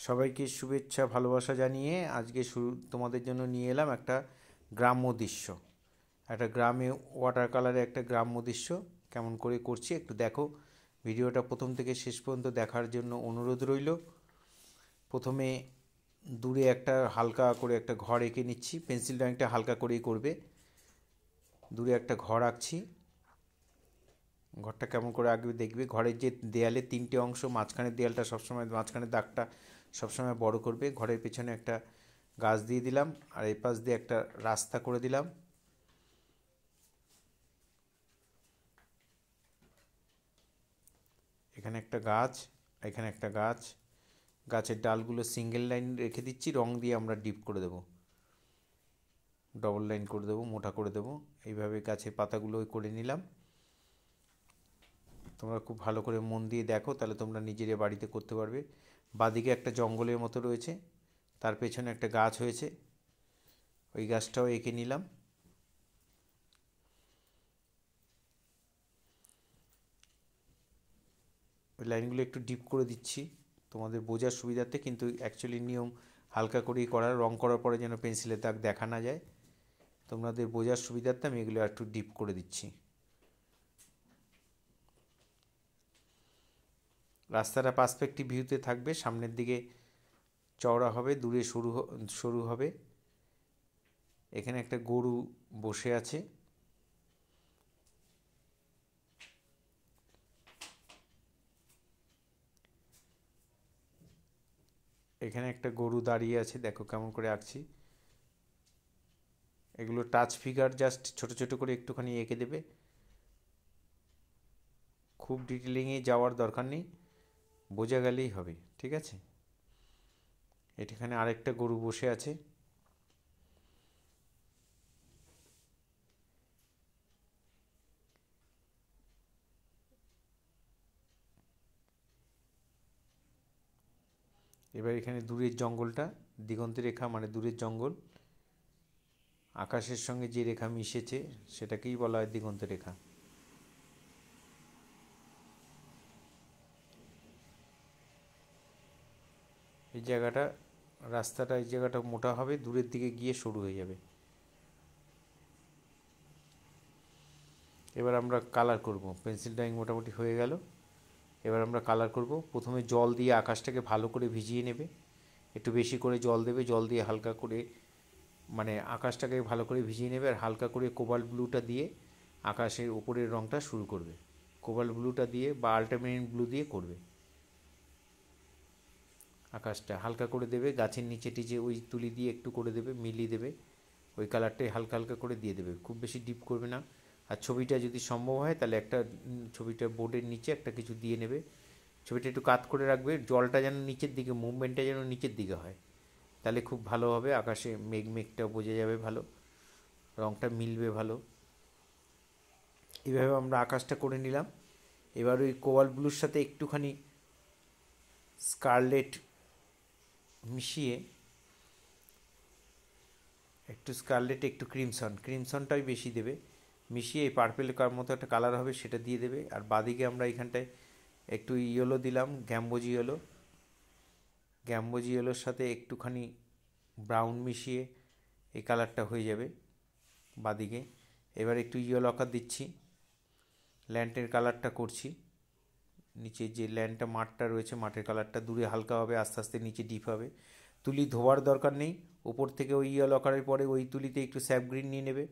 সবাইকে শুভেচ্ছা ভালোবাসা জানিয়ে আজকে তোমাদের জন্য নিয়ে এলাম একটা গ্রাম্য দৃশ্য। একটা গ্রামে ওয়াটার কালারে একটা গ্রাম্য দৃশ্য কেমন করে করছি একটু দেখো। ভিডিওটা প্রথম থেকে শেষ পর্যন্ত দেখার জন্য অনুরোধ রইল। প্রথমে দূরে একটা হালকা করে একটা ঘর এঁকে নিচ্ছি, পেন্সিল ড্রয়িংটা হালকা করেই করবে। দূরে একটা ঘর আঁকছি। ঘরটা কেমন করে আঁকবে দেখবে। ঘরের যে দেয়ালে তিনটে অংশ, মাঝখানের দেয়ালটা সবসময়, মাঝখানের দাগটা সবসময় বড় করবে। ঘরের পেছনে একটা গাছ দিয়ে দিলাম, আর এই পাশ দিয়ে একটা রাস্তা করে দিলাম। এখানে একটা গাছ, এখানে একটা গাছ। গাছের ডালগুলো সিঙ্গেল লাইন রেখে দিচ্ছি, রং দিয়ে আমরা ডিপ করে দেবো, ডবল লাইন করে দেবো, মোটা করে দেবো। এইভাবে গাছের পাতাগুলো করে নিলাম। তোমরা খুব ভালো করে মন দিয়ে দেখো, তাহলে তোমরা নিজের বাড়িতে করতে পারবে। বাদিকে একটা জঙ্গলের মতো রয়েছে, তার পেছনে একটা গাছ হয়েছে, ওই গাছটাও এঁকে নিলাম। ওই লাইনগুলো একটু ডিপ করে দিচ্ছি তোমাদের বোঝার সুবিধার্থে, কিন্তু অ্যাকচুয়ালি নিয়ম হালকা করেই করার, রং করার পরে যেন পেন্সিলের দাগ দেখা না যায়। তোমাদের বোঝার সুবিধার্থে আমি এগুলো একটু ডিপ করে দিচ্ছি। রাস্তাটা পার্সপেক্টিভ ভিউতে থাকবে, সামনের দিকে চওড়া হবে, দূরে সরু হবে। এখানে একটা গরু বসে আছে। এখানে একটা গরু দাঁড়িয়ে আছে, দেখো কেমন করে আঁকছি। এগুলো টাচ ফিগার, জাস্ট ছোট ছোট করে একটুখানি এঁকে দেবে, খুব ডিটেলিংয়ে যাওয়ার দরকার নেই, বোঝা গেলেই হবে, ঠিক আছে। এখানে আরেকটা গরু বসে আছে। এবার এখানে দূরের জঙ্গলটা, দিগন্তে রেখা মানে দূরের জঙ্গল, আকাশের সঙ্গে যে রেখা মিশেছে সেটাকেই বলা হয় দিগন্ত রেখা। এই জায়গাটা, রাস্তাটা এই জায়গাটা মোটা হবে, দূরের দিকে গিয়ে সরু হয়ে যাবে। এবার আমরা কালার করব। পেন্সিল ড্রয়িং মোটামুটি হয়ে গেল। এবার আমরা কালার করব। প্রথমে জল দিয়ে আকাশটাকে ভালো করে ভিজিয়ে নেবে, একটু বেশি করে জল দেবে, জল দিয়ে হালকা করে মানে আকাশটাকে ভালো করে ভিজিয়ে নেবে, আর হালকা করে কোবাল্ট ব্লুটা দিয়ে আকাশের উপরের রঙটা শুরু করবে। কোবাল্ট ব্লুটা দিয়ে বা আল্ট্রামেরিন ব্লু দিয়ে করবে। আকাশটা হালকা করে দেবে, গাছের নিচে টিচে ওই তুলি দিয়ে একটু করে দেবে, মিলিয়ে দেবে, ওই কালারটাই হালকা হালকা করে দিয়ে দেবে, খুব বেশি ডিপ করবে না। আর ছবিটা যদি সম্ভব হয় তাহলে একটা ছবিটা বোর্ডের নিচে একটা কিছু দিয়ে নেবে, ছবিটা একটু কাত করে রাখবে, জলটা যেন নিচের দিকে, মুভমেন্টটা যেন নিচের দিকে হয়, তাহলে খুব ভালো হবে। আকাশে মেঘটাও বোঝা যাবে ভালো, রঙটা মিলবে ভালো। এইভাবে আমরা আকাশটা করে নিলাম। এবার ওই কোবাল্ট ব্লুর সাথে একটুখানি স্কারলেট মিশিয়ে, একটু স্কারলেট একটু ক্রিমসনটাই বেশি দেবে, মিশিয়ে এই পার্পেল মতো একটা কালার হবে সেটা দিয়ে দেবে। আর বাদিকে আমরা এখানটায় একটু ইয়েলো দিলাম, গ্যাম্বোজি ইয়েলোর সাথে একটুখানি ব্রাউন মিশিয়ে এই কালারটা হয়ে যাবে বাদিকে। এবার একটু ইয়েলো আকার দিচ্ছি, ল্যান্ডের কালারটা করছি। নিচে যে ল্যান্ডটা মাঠটা রয়েছে, মাঠের কালারটা দূরে হালকা হবে, আস্তে আস্তে নিচে ডিপ হবে। তুলি ধোয়ার দরকার নেই, উপর থেকে ওই ইয়েলো আকারের পরে ওই তুলিতে একটু স্যাপ গ্রিন নিয়ে নেবে,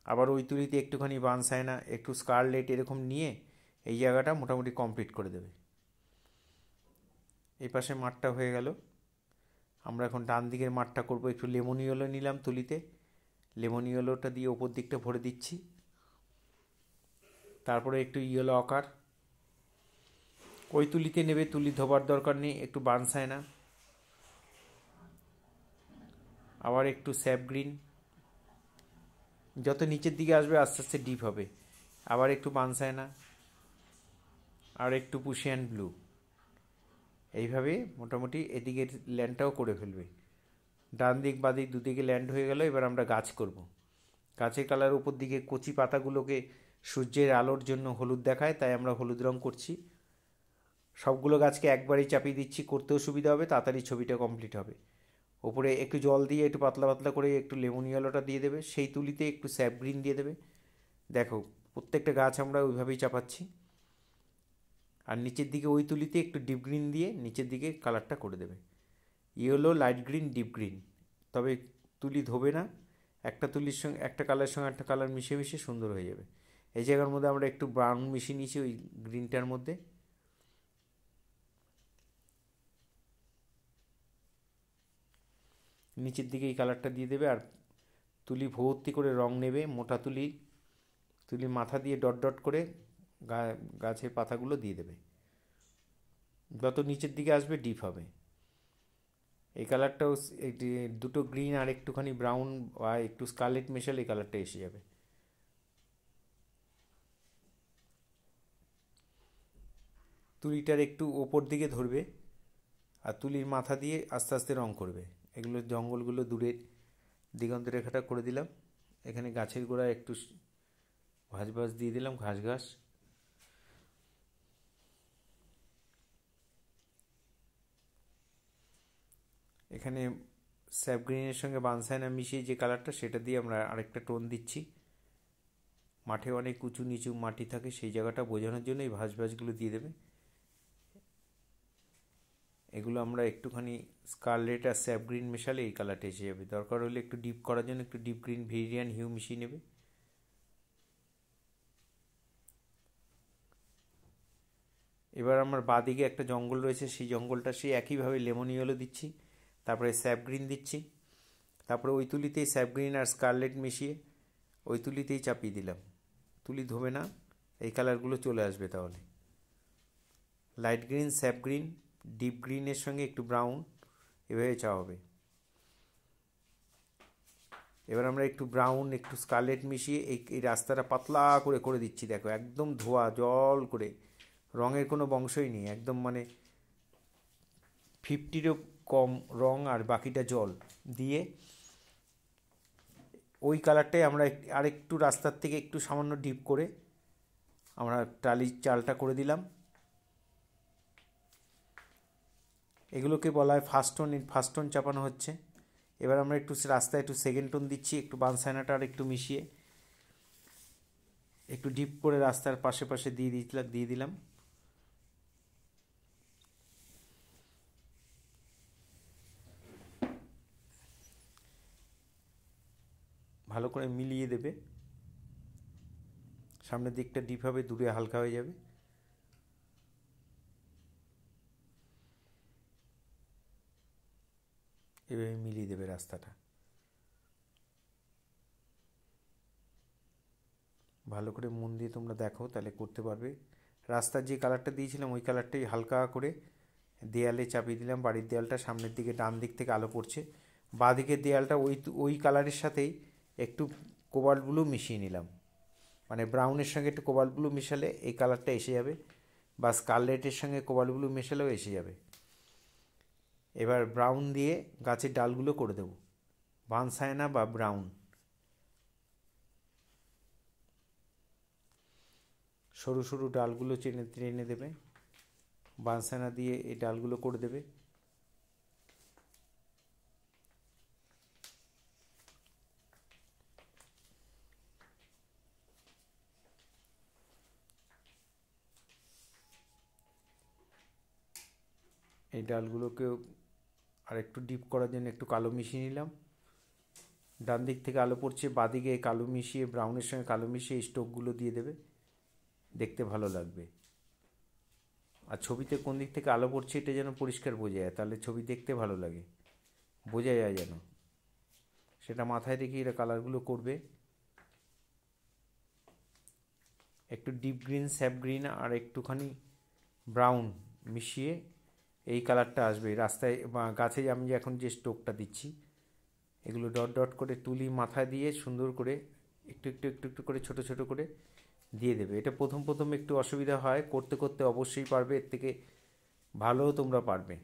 আবার ওই তুলিতে একটুখানি বার্নসাইনা, একটু স্কারলেট এরকম নিয়ে এই জায়গাটা মোটামুটি কমপ্লিট করে দেবে। এই পাশে মাঠটা হয়ে গেল। আমরা এখন ডান দিকের মাঠটা করব। একটু লেমন ইয়েলো নিলাম তুলিতে, লেমন ইয়েলোটা দিয়ে ওপর দিকটা ভরে দিচ্ছি। তারপরে একটু ইয়েলো আকার ওই তুলিতে নেবে, তুলি ধোবার দরকার নেই, একটু বার্নসাইনা, আবার একটু স্যাপ গ্রিন, যত নিচের দিকে আসবে আস্তে আস্তে ডিপ হবে, আবার একটু বার্নসাইনা, আর একটু পুশিয়ান ব্লু। এইভাবে মোটামুটি এদিকের ল্যান্ডটাও করে ফেলবে। ডান দিক বাদিক দুদিকে ল্যান্ড হয়ে গেল। এবার আমরা গাছ করব। গাছের কালার উপর দিকে কচি পাতাগুলোকে সূর্যের আলোর জন্য হলুদ দেখায়, তাই আমরা হলুদ রং করছি। সবগুলো গাছকে একবারেই চাপিয়ে দিচ্ছি, করতেও সুবিধা হবে, তাড়াতাড়ি ছবিটা কমপ্লিট হবে। ওপরে একটু জল দিয়ে একটু পাতলা পাতলা করে একটু লেমন ইয়েলোটা দিয়ে দেবে, সেই তুলিতে একটু স্যাপ গ্রিন দিয়ে দেবে। দেখো প্রত্যেকটা গাছ আমরা ওইভাবেই চাপাচ্ছি। আর নিচের দিকে ওই তুলিতে একটু ডিপ গ্রিন দিয়ে নিচের দিকে কালারটা করে দেবে, yellow, light green, deep green. তবে তুলি ধোবে না, একটা তুলির সঙ্গে একটা কালারের সঙ্গে একটা কালার মিশিয়ে মিশিয়ে সুন্দর হয়ে যাবে। এই জায়গার মধ্যে আমরা একটু ব্রাউন মিশিয়ে নিয়েছি ওই গ্রিনটার মধ্যে। নিচের দিকে এই কালারটা দিয়ে দেবে। আর তুলি ভর্তি করে রং নেবে, মোটা তুলি, তুলির মাথা দিয়ে ডট ডট করে গাছের পাতাগুলো দিয়ে দেবে। যত নিচের দিকে আসবে ডিপ হবে। এই কালারটাও দুটো গ্রিন আর একটুখানি ব্রাউন বা একটু স্কারলেট মেশালে এই কালারটা এসে যাবে। তুলিটার একটু ওপর দিকে ধরবে আর তুলির মাথা দিয়ে আস্তে আস্তে রং করবে। এগুলো জঙ্গলগুলো দূরের দিগন্ত রেখাটা করে দিলাম। এখানে গাছের গোড়ায় একটু ভাঁজ ভাঁজ দিয়ে দিলাম, ঘাস ঘাস। এখানে স্যাপ গ্রিনের সঙ্গে বানসাইনা মিশিয়ে যে কালারটা, সেটা দিয়ে আমরা আরেকটা টোন দিচ্ছি। মাঠে অনেক উঁচু নিচু মাটি থাকে, সেই জায়গাটা বোঝানোর জন্য এই ভাঁজ ভাঁজগুলো দিয়ে দেবে। এগুলো আমরা একটুখানি স্কারলেট আর স্যাপ গ্রিন মেশালে এই কালারটা এসে যাবে। দরকার হলে একটু ডিপ করার জন্য একটু ডিপ গ্রিন ভেরিয়ান হিউ মিশিয়ে নেবে। এবার আমার বাঁদিকে একটা জঙ্গল রয়েছে, সেই জঙ্গলটা সেই একইভাবে লেমন ইয়েলো দিচ্ছি, তারপরে স্যাপ গ্রিন দিচ্ছি, তারপরে ওই তুলিতেই স্যাপ গ্রিন আর স্কারলেট মিশিয়ে ওই তুলিতেই চাপিয়ে দিলাম। তুলি ধোবে না, এই কালারগুলো চলে আসবে তাহলে। Light green, sap green, deep গ্রিনের সঙ্গে একটু ব্রাউন, এভাবে চা হবে। এবার আমরা একটু ব্রাউন একটু স্কারলেট মিশিয়ে এই রাস্তাটা পাতলা করে করে দিচ্ছি। দেখো একদম ধোয়া জল করে, রঙের কোনো বংশই নেই, একদম মানে 50-রও কম রং আর বাকিটা জল দিয়ে ওই কালারটাই আমরা আরেকটু রাস্তার থেকে একটু সামান্য ডিপ করে আমরা টালির চালটা করে দিলাম। এগুলোকে বলা হয় ফার্স্ট টোন। ফার্স্ট টোন চাপানো হচ্ছে। এবার আমরা একটু রাস্তায় একটু সেকেন্ড টোন দিচ্ছি, একটু বানসাইনাটা আর একটু মিশিয়ে একটু ডিপ করে রাস্তার পাশে পাশে দিয়ে দিলাম। ভালো করে মিলিয়ে দেবে। সামনের দিকটা ডিপ হবে, দূরে হালকা হয়ে যাবে। এভাবে মিলিয়ে দেবে রাস্তাটা। ভালো করে মন দিয়ে তোমরা দেখো, তাহলে করতে পারবে। রাস্তার যে কালারটা দিয়েছিলাম ওই কালারটাই হালকা করে দেয়ালে চাপিয়ে দিলাম। বাড়ির দেয়ালটা সামনের দিকে ডান দিক থেকে আলো পড়ছে, বাঁ দিকের দেয়ালটা ওই কালারের সাথেই একটু কোবাল্ট ব্লু মিশিয়ে নিলাম। মানে ব্রাউনের সঙ্গে একটু কোবাল্ট ব্লু মেশালে এই কালারটা এসে যাবে, বা স্কারলেটের সঙ্গে কোবাল্ট ব্লু মেশালেও এসে যাবে। এবার ব্রাউন দিয়ে গাছের ডালগুলো করে দেবো, বানসাইনা বা ব্রাউন। সরু সরু ডালগুলো টেনে দেবে, বানসাইনা দিয়ে এই ডালগুলো করে দেবে। এই ডালগুলোকেও আর একটু ডিপ করার জন্য একটু কালো মিশিয়ে নিলাম। ডান দিক থেকে আলো পড়ছে, বাঁদিকে কালো মিশিয়ে ব্রাউনের সঙ্গে কালো মিশিয়ে এই স্টোকগুলো দিয়ে দেবে, দেখতে ভালো লাগবে। আর ছবিতে কোন দিক থেকে আলো পড়ছে এটা যেন পরিষ্কার বোঝা যায়, তাহলে ছবি দেখতে ভালো লাগে, বোঝা যায় যেন, সেটা মাথায় রেখে এরা কালারগুলো করবে। একটু ডিপ গ্রিন, স্যাপ গ্রিন আর একটুখানি ব্রাউন মিশিয়ে এই কালারটা আসবে রাস্তায় বা গাছে। আমি এখন যে স্টোকটা দিচ্ছি এগুলো ডট ডট করে তুলি মাথা দিয়ে সুন্দর করে একটু একটু একটু একটু করে ছোট ছোট করে দিয়ে দেবে। এটা প্রথম প্রথম একটু অসুবিধা হয়, করতে করতে অবশ্যই পারবে, এর থেকে ভালোও তোমরা পারবে।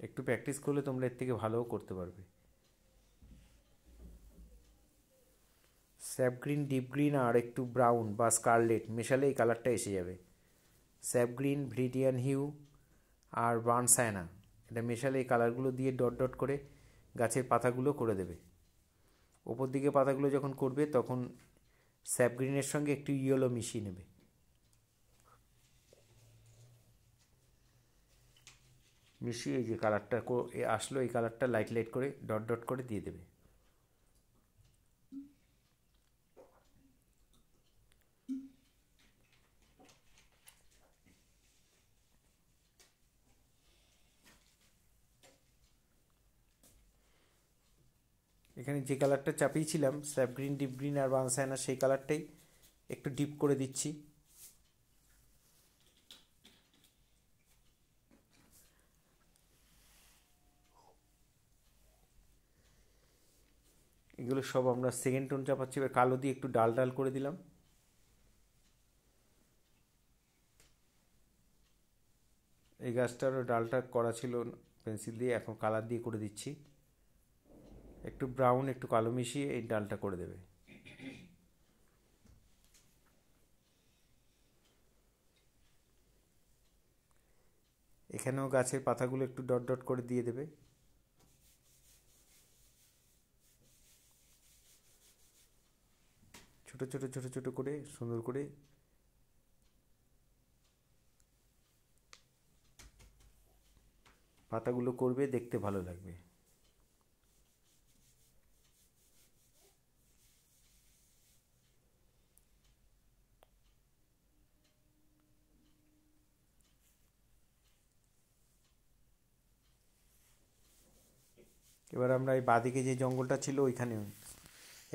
একটু প্র্যাকটিস করলে তোমরা এর থেকে ভালোও করতে পারবে। স্যাপ গ্রিন, ডিপ গ্রিন আর একটু ব্রাউন বা স্কারলেট মেশালে এই কালারটা এসে যাবে। স্যাপ গ্রিন, ভ্রিডিয়ান হিউ আর বার্ন সায়ানা এটা মেশালে এই কালারগুলো দিয়ে ডট ডট করে গাছের পাতাগুলো করে দেবে। ওপর দিকে পাতাগুলো যখন করবে তখন স্যাপ গ্রিনের সঙ্গে একটু ইয়েলো মিশিয়ে নেবে। মিশিয়ে যে কালারটা আসলো এই কালারটা লাইট লাইট করে ডট ডট করে দিয়ে দেবে। এখানে যে কালারটা চাপিয়েছিলাম স্যাপ গ্রিন, ডিপ গ্রিন আর বানসায়না সেই কালারটাই একটু ডিপ করে দিচ্ছি। এগুলো সব আমরা সেকেন্ড টোন চাপাচ্ছি। এবার কালো দিয়ে একটু ডাল ডাল করে দিলাম। এই গাছটারও ডালটা করা ছিল পেন্সিল দিয়ে, এখন কালার দিয়ে করে দিচ্ছি। একটু ব্রাউন একটু কালো মিশিয়ে এই ডালটা করে দেবে। এখানেও গাছের পাতাগুলো একটু ডট ডট করে দিয়ে দেবে। ছোট ছোট ছোট ছোট করে সুন্দর করে পাতাগুলো করবে, দেখতে ভালো লাগবে। এবার আমরা এই বাঁদিকে যে জঙ্গলটা ছিল ওইখানে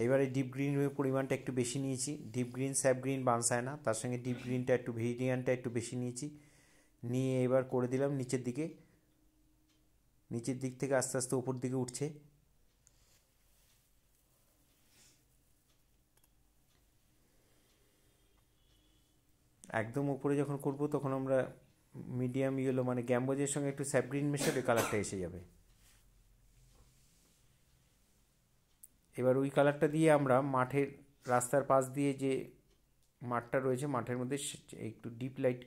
এবারে ডিপ গ্রিনের পরিমাণটা একটু বেশি নিয়েছি। ডিপ গ্রিন, স্যাপ গ্রিন, বানসায়না, তার সঙ্গে ডিপ গ্রিনটা একটু, ভেরিডিয়ানটা একটু বেশি নিয়েছি। নিয়ে এবার করে দিলাম নিচের দিকে। নিচের দিক থেকে আস্তে আস্তে উপর দিকে উঠছে। একদম উপরে যখন করব তখন আমরা মিডিয়াম ইয়েলো মানে গ্যাম্বোজের সঙ্গে একটু স্যাপ গ্রিন মেশালে কালারটা এসে যাবে। এবার ওই কালারটা দিয়ে আমরা মাঠের রাস্তার পাশ দিয়ে যে মাঠটা রয়েছে মাঠের মধ্যে একটু ডিপ লাইট,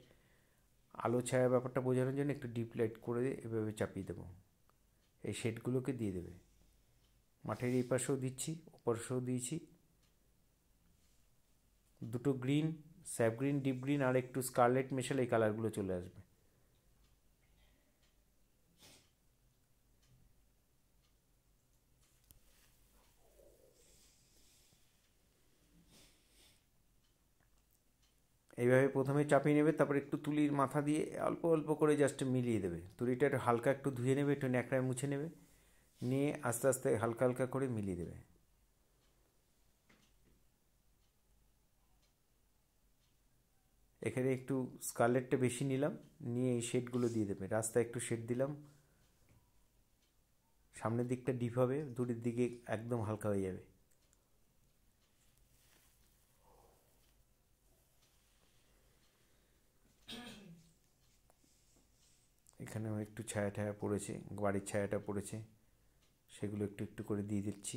আলো ছায়া ব্যাপারটা বোঝানোর জন্য একটু ডিপ লাইট করে এভাবে চাপিয়ে দেবো। এই শেডগুলোকে দিয়ে দেবে। মাঠের এই পাশেও দিচ্ছি, ওপাশেও দিয়েছি। দুটো green, sap green, deep green আর একটু স্কারলেট মেশালে এই কালারগুলো চলে আসবে। এইভাবে প্রথমে চাপিয়ে নেবে, তারপর একটু তুলির মাথা দিয়ে অল্প অল্প করে জাস্ট মিলিয়ে দেবে। তুলিটা একটু হালকা একটু ধুয়ে নেবে, একটু ন্যাকড়ায় মুছে নেবে, নিয়ে আস্তে আস্তে হালকা হালকা করে মিলিয়ে দেবে। এখানে একটু স্কারলেটটা বেশি নিলাম, নিয়ে এই শেডগুলো দিয়ে দেবে। রাস্তায় একটু শেড দিলাম, সামনের দিকটা ডিপ হবে, দূরের দিকে একদম হালকা হয়ে যাবে। এখানেও একটু ছায়া ঠায়া পড়েছে, বাড়ির ছায়াটা পড়েছে, সেগুলো একটু একটু করে দিয়ে দিচ্ছি।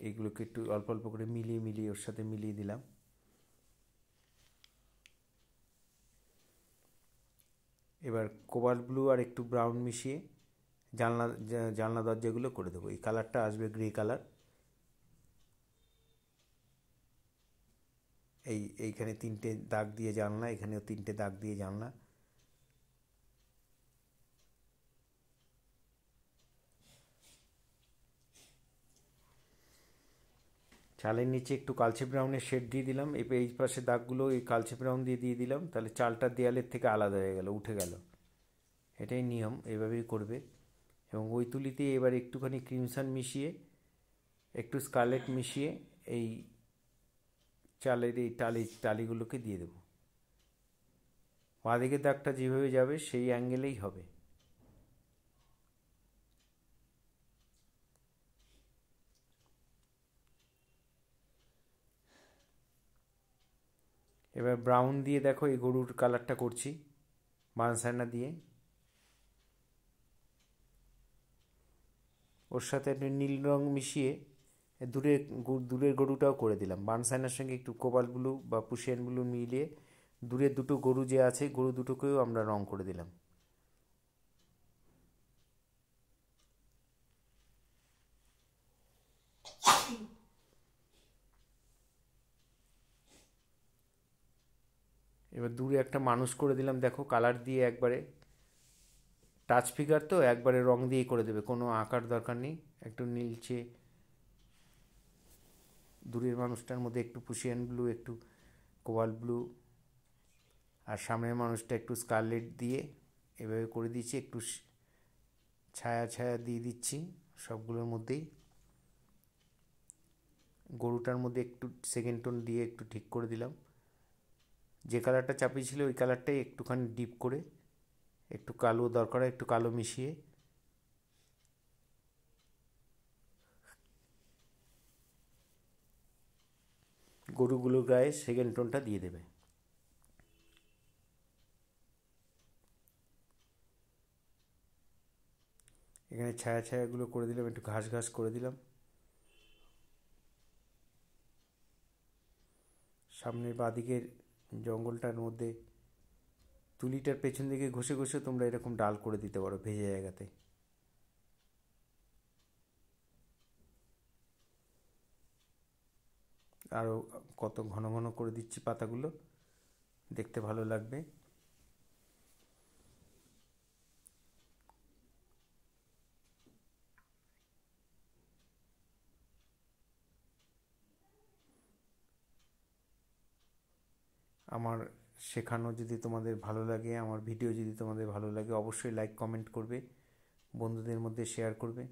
এইগুলোকে একটু অল্প অল্প করে মিলিয়ে মিলিয়ে ওর সাথে মিলিয়ে দিলাম। এবার কোবাল্ট ব্লু আর একটু ব্রাউন মিশিয়ে জানলা জানলা দরজাগুলো করে দেবো। এই কালারটা আসবে গ্রে কালার। এইখানে তিনটে দাগ দিয়ে জানলা, এখানেও তিনটে দাগ দিয়ে জানলা। চালের নিচে একটু কালচে ব্রাউনের শেড দিয়ে দিলাম। এই পাশে দাগগুলো এই কালচে ব্রাউন দিয়ে দিয়ে দিলাম, তাহলে চালটা দেয়ালের থেকে আলাদা হয়ে গেল, উঠে গেল। এটাই নিয়ম, এভাবেই করবে। এবং ওই তুলিতে এবার একটুখানি ক্রিমসন মিশিয়ে একটু স্কারলেট মিশিয়ে এই চালের এই টালিগুলোকে দিয়ে দেবো। বাঁদিকের দাগটা যেভাবে যাবে সেই অ্যাঙ্গেলেই হবে। এবার ব্রাউন দিয়ে দেখো এই গরুর কালারটা করছি বানসায়না দিয়ে। ওর সাথে একটা নীল রং মিশিয়ে দূরের গরুটাও করে দিলাম। বার্নসাইনার সঙ্গে একটু কোবাল্ট ব্লু বা পুশিয়ান ব্লু মিলিয়ে দূরের দুটো গরু যে আছে, গরু দুটোকেও আমরা রং করে দিলাম। এবার দূরে একটা মানুষ করে দিলাম, দেখো কালার দিয়ে একবারে টাচ ফিগার তো একবারে রং দিয়ে করে দেবে, কোনো আঁকার দরকার নেই। একটু নীলচে দূরের মানুষটার মধ্যে একটু পুশিয়ান ব্লু, একটু কোবাল্ট ব্লু, আর সামনের মানুষটা একটু স্কারলেট দিয়ে এভাবে করে দিচ্ছি। একটু ছায়া ছায়া দিয়ে দিচ্ছি সবগুলোর মধ্যেই। গরুটার মধ্যে একটু সেকেন্ড টোন দিয়ে একটু ঠিক করে দিলাম। যে কালারটা চাপিয়েছিল ওই কালারটাই একটুখানি ডিপ করে, একটু কালো দরকার, একটু কালো মিশিয়ে গরুগুলোর গায়ে সেকেন্ড টোনটা দিয়ে দেবে। এখানে ছায়া ছায়াগুলো করে দিলাম, একটু ঘাস ঘাস করে দিলাম। সামনের বাঁদিকের জঙ্গলটার মধ্যে তুলিটার পেছন দিকে ঘষে ঘষে তোমরা এরকম ডাল করে দিতে পারো ভেজে জায়গাতে। আরও কত ঘন ঘন করে দিচ্ছি পাতাগুলো, দেখতে ভালো লাগবে। আমার শেখানো যদি তোমাদের ভালো লাগে, আমার ভিডিও যদি তোমাদের ভালো লাগে, অবশ্যই লাইক কমেন্ট করবে, বন্ধুদের মধ্যে শেয়ার করবে।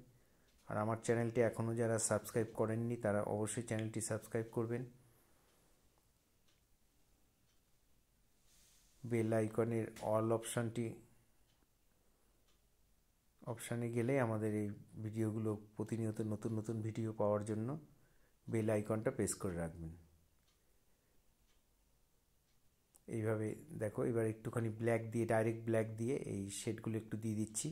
আর আমার চ্যানেলটি এখনও যারা সাবস্ক্রাইব করেননি তারা অবশ্যই চ্যানেলটি সাবস্ক্রাইব করবেন। বেল আইকনের অল অপশানে গেলে আমাদের এই ভিডিওগুলো প্রতিনিয়ত নতুন নতুন ভিডিও পাওয়ার জন্য বেল আইকনটা প্রেস করে রাখবেন। এইভাবে দেখো, এবার একটুখানি ব্ল্যাক দিয়ে, ডাইরেক্ট ব্ল্যাক দিয়ে এই শেডগুলো একটু দিয়ে দিচ্ছি।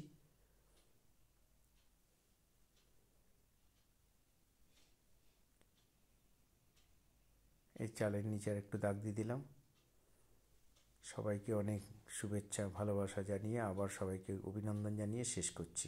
এই চালের নিচে আর একটু দাগ দিয়ে দিলাম। সবাইকে অনেক শুভেচ্ছা ভালোবাসা জানিয়ে, আবার সবাইকে অভিনন্দন জানিয়ে শেষ করছি।